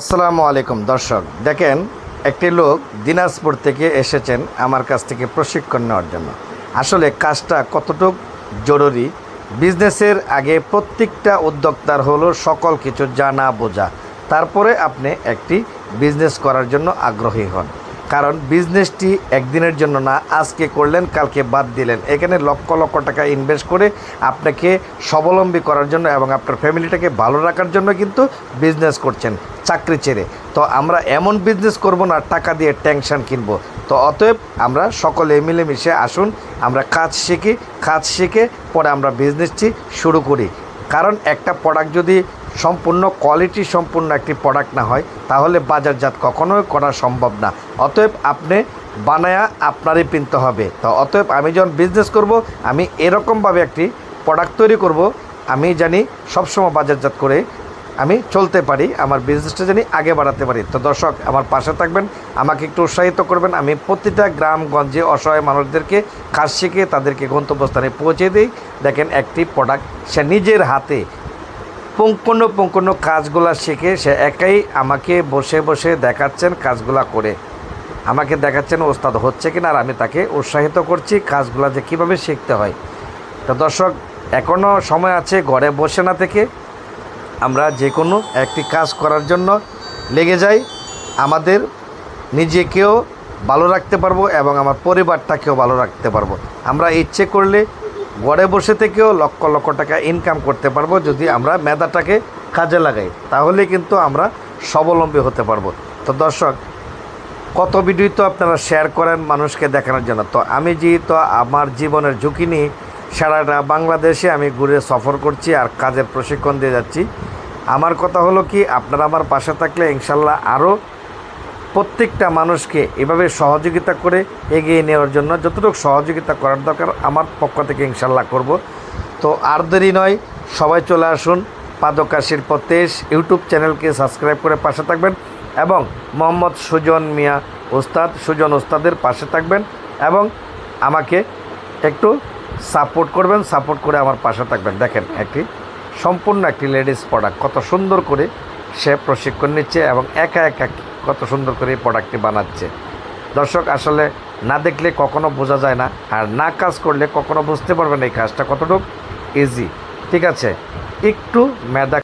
আসসালামু আলাইকুম দর্শক, দেখেন একটি লোক দিনাজপুর থেকে এসেছেন আমার কাছ থেকে প্রশিক্ষণ নেওয়ার জন্য। আসলে কাজটা কতটুকু জরুরি, বিজনেসের আগে প্রত্যেকটা উদ্যোক্তার হলো সকল কিছু জানা বোঝা, তারপরে আপনি একটি বিজনেস করার জন্য আগ্রহী হন। কারণ বিজনেসটি একদিনের জন্য না, আজকে করলেন কালকে বাদ দিলেন, এখানে লক্ষ লক্ষ টাকা ইনভেস্ট করে আপনাকে স্বাবলম্বী করার জন্য এবং আপনার ফ্যামিলিটাকে ভালো রাখার জন্য কিন্তু বিজনেস করছেন চাকরি ছেড়ে। তো আমরা এমন বিজনেস করব না টাকা দিয়ে টেনশন কিনবো। তো অতএব আমরা সকলে মিলেমিশে আসুন, আমরা কাজ শিখে পরে আমরা বিজনেসটি শুরু করি। কারণ একটা প্রোডাক্ট যদি সম্পূর্ণ কোয়ালিটি সম্পূর্ণ একটি প্রোডাক্ট না হয় তাহলে বাজারজাত কখনোই করা সম্ভব না। অতএব আপনি বানায়া আপনারই কিনতে হবে। তো অতএব আমি যখন বিজনেস করব আমি এরকমভাবে একটি প্রোডাক্ট তৈরি করব, আমি জানি সবসময় বাজারজাত করে আমি চলতে পারি, আমার বিজনেসটা জানি আগে বাড়াতে পারি। তো দর্শক আমার পাশে থাকবেন, আমাকে একটু উৎসাহিত করবেন। আমি প্রতিটা গ্রামগঞ্জে অসহায় মানুষদেরকে কাজ শিখে তাদেরকে গন্তব্যস্থানে পৌঁছে দিই। দেখেন একটি প্রোডাক্ট সে নিজের হাতে পুঙ্খানুপুঙ্খ কাজগুলা শিখে সে একাই আমাকে বসে বসে দেখাচ্ছেন, কাজগুলা করে আমাকে দেখাচ্ছেন ওস্তাদ হচ্ছে কিনা, আর আমি তাকে উৎসাহিত করছি কাজগুলা যে কীভাবে শিখতে হয়। তো দর্শক এখনও সময় আছে, ঘরে বসে না থেকে আমরা যে কোনো একটি কাজ করার জন্য লেগে যাই। আমাদের নিজেকেও ভালো রাখতে পারবো এবং আমার পরিবারটাকেও ভালো রাখতে পারবো। আমরা ইচ্ছে করলে ঘরে বসে থেকেও লক্ষ লক্ষ টাকা ইনকাম করতে পারবো যদি আমরা মেধাটাকে কাজে লাগাই, তাহলে কিন্তু আমরা স্বাবলম্বী হতে পারবো। তো দর্শক কত ভিডিও তো আপনারা শেয়ার করেন মানুষকে দেখানোর জন্য। তো আমি যেহেতু আমার জীবনের ঝুঁকি নিয়ে সারাটা বাংলাদেশে আমি ঘুরে সফর করছি আর কাজের প্রশিক্ষণ দিয়ে যাচ্ছি। আমার কথা হলো কি, আপনারা আমার পাশে থাকলে ইনশাল্লাহ আরও প্রত্যেকটা মানুষকে এভাবে সহযোগিতা করে এগিয়ে নেওয়ার জন্য যতটুকু সহযোগিতা করার দরকার আমার পক্ষ থেকে ইনশাল্লাহ করব। তো আর দেরি নয়, সবাই চলে আসুন পাদকা শিল্প 23 ইউটিউব চ্যানেলকে সাবস্ক্রাইব করে পাশে থাকবেন এবং মোহাম্মদ সুজন মিয়া সুজন ওস্তাদের পাশে থাকবেন এবং আমাকে একটু সাপোর্ট করবেন, সাপোর্ট করে আমার পাশে থাকবেন। দেখেন সম্পূর্ণ একটি লেডিস প্রোডাক্ট কত সুন্দর করে সে প্রশিক্ষণ নিচ্ছে এবং একা কত সুন্দর করে এই প্রোডাক্টটি বানাচ্ছে। দর্শক আসলে না দেখলে কখনো বোঝা যায় না, আর না কাজ করলে কখনো বুঝতে পারবেন এই কাজটা কতটুকু ইজি। ঠিক আছে, একটু মেধা